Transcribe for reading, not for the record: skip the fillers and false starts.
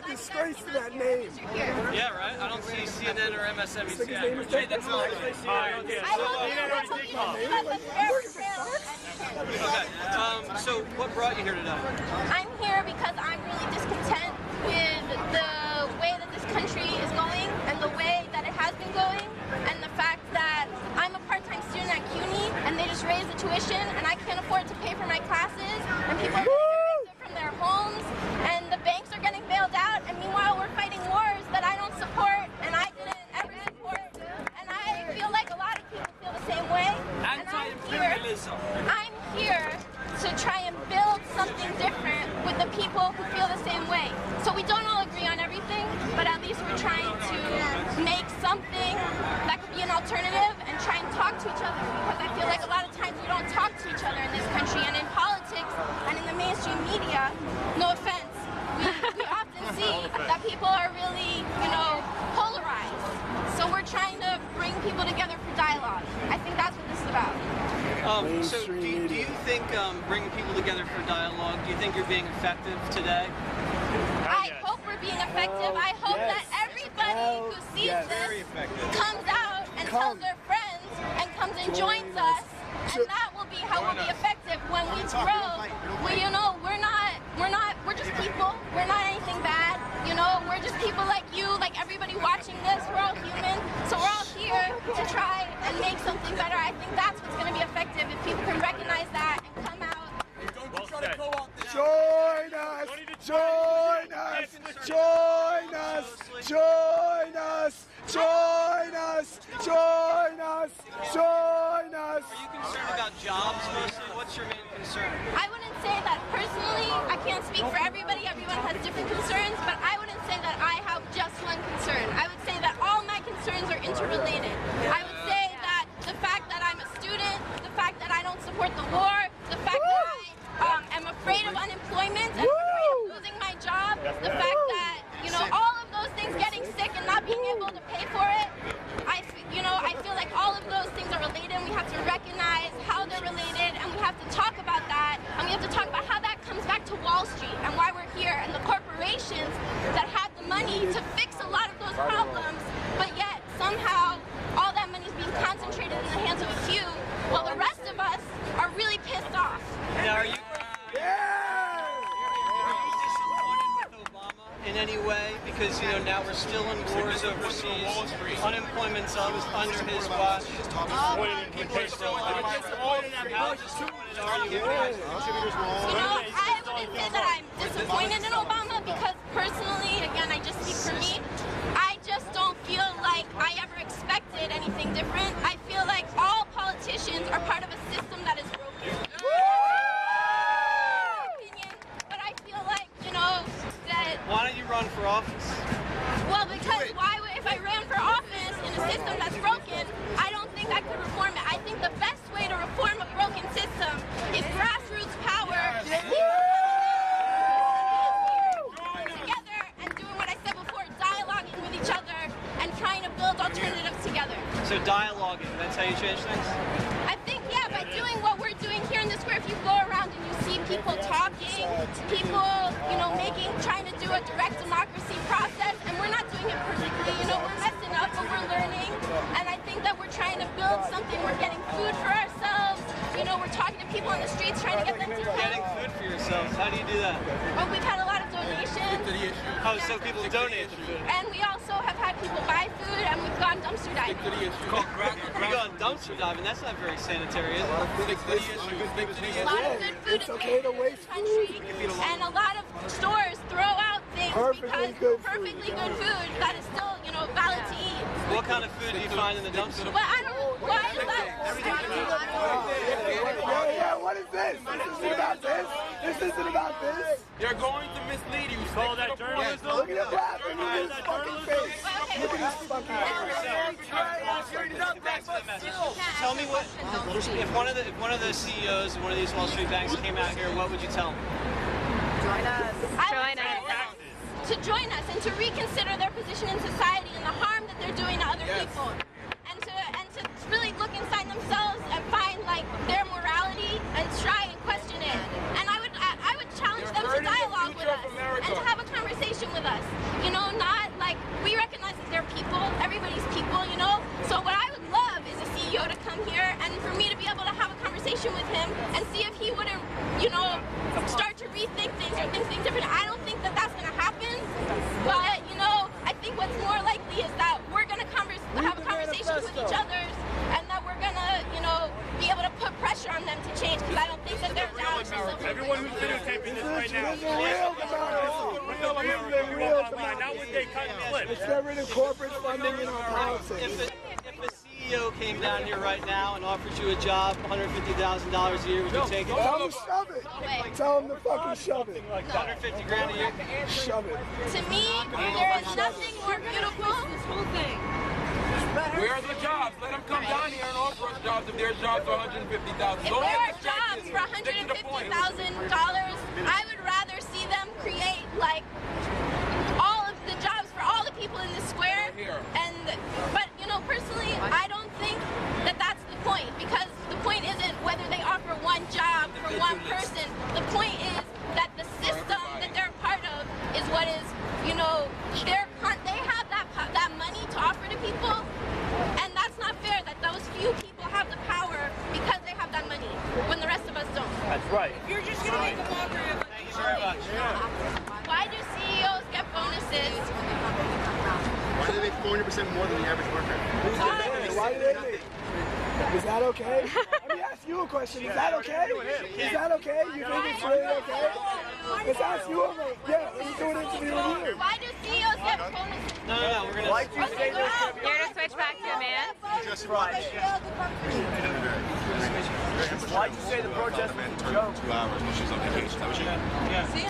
A disgrace to that name. Yeah, right? I don't see CNN or MSNBC. Okay, so what brought you here today? I'm here because I'm really discontent with the way that this country is going and the way that it has been going, and the fact that I'm a part-time student at CUNY and they just raised the tuition and I can't afford to pay for my classes, and people are getting evicted from their homes and the banks are getting bailed out, and meanwhile we're fighting wars that I don't support and I didn't ever support, and I feel like a lot of people feel the same way. Anti-imperialism. I'm here to try and build something different with the people who feel the same way. So we don't all agree on everything, but at least we're trying to make something that could be an alternative and try and talk to each other, because I feel like a lot of times we don't talk to each other in this country, and in politics and in the mainstream media, no offense, we often see that people are really, polarized. So we're trying to bring people together for dialogue. I think that's what this is about. So do you think bringing people together for dialogue, do you think you're being effective today? I hope we're being effective. I hope that everybody who sees this comes out and tells their friends and comes and joins us, and that will be how we'll be effective. When we grow, we're just people. We're not anything bad. We're just people like you, like everybody watching this. We're all human, so we're all here to try and make something better. I think that's what's going to be effective, if people can recognize that and come out. Join us! Join us! Join us! Join us! Join us! Join us! Join us! Are you concerned about jobs mostly? What's your main concern? I wouldn't say that personally. I can't speak for everybody. Everyone has different concerns, but I wouldn't say that I have just one concern. I would say that all my concerns are interrelated. I would say that the fact that I'm a student, the fact that I don't support the war, the fact that I am afraid of unemployment and afraid of losing my job, the fact that, all of those things, getting sick and not being able to pay for it, I feel like all of those things are related, and we have to recognize how they're related, and we have to talk about that, and we have to talk about how that comes back to Wall Street and why we're here, and the corporations that have the money to fix a lot of those problems, but yet somehow all that money is being concentrated in the hands of a few, while the rest of us are really pissed off. Now, are you disappointed with Obama in any way? Because, now we're still in wars overseas. Unemployment's under his watch. People are still disappointed. How disappointed are you? I wouldn't say that I'm disappointed in Obama, because personally, again, I just speak for me, I just don't feel like I ever expected anything different. I feel like all politicians are part of a system that is broken. But I feel like, that... Why don't you run for office? Well, because if I ran for office in a system that's broken, I don't think I could reform it. I think the best way to reform a broken system is grassroots power. Together and doing what I said before, dialoguing with each other and trying to build alternatives together. So dialoguing, that's how you change things? I think, yeah, by doing what we're doing here in the square. If you go around and you see people talking, people, trying to do a direct democracy process, and we're not doing it perfectly, we're messing up, but we're learning, and I think that we're trying to build something. We're getting food for ourselves, we're talking to people on the streets, trying to get them to help. Getting food for yourselves, how do you do that? Well, we've had a lot of donations. Oh, so people donate the food. And we also have had people buy food, and we've gone dumpster diving. You're going dumpster diving, that's not very sanitary, is it? A lot of good food It's okay to waste food. And a lot of stores throw out things because perfectly good food that is still, valid to eat. What kind of food do you find in the dumpster? Well, I don't know. Why is that? Yeah, what is this? This isn't about this. This isn't about this. They're going to mislead you. Call that journalism? Look at him laughing. Look at his fucking face. Look at his fucking face. Tell me if one of the CEOs of one of these Wall Street banks came out here, what would you tell them? Join us. To join us and to reconsider their position in society and the harm that they're doing to other people, and to really look inside themselves and find their morality and try and question it. And I would challenge them to dialogue with us and to have a conversation with us. Let's get rid of corporate funding in our politics. If a CEO came down here right now and offered you a job, $150,000 a year, would you take it? Tell them to shove it. Tell them to fucking shove it. Like 150 grand a year? Shove it. To me, there is nothing more beautiful. Where are the jobs? Let them come down here and offer us jobs if there's jobs for $150,000. If there are jobs for $150,000, I would rather see them create like all of the jobs for all the people in the square. But you know, personally, I don't think that that's the point, because the point isn't whether they offer one job for one person. The point is that the system that they're part of is what is, you know, they have that money to offer to people, and that's not fair that those few people have the power because they have that money when the rest of us don't. That's right. You're just going to make a mockery of Thank you very much. Why do CEOs get bonuses? Why do they make 400% more than the average worker? Why do they make? Is that okay? Let me ask you a question. Is that okay? Is that okay? You think it's really okay? Let's ask you a question. Yeah, let's do an interview with you. Why do CEOs get bonuses? No, we're going to... Okay, go out. You're gonna switch back to a man? Just right. Why'd you say the protest was a joke? 2 hours when she's on vacation. That was you. Yeah. See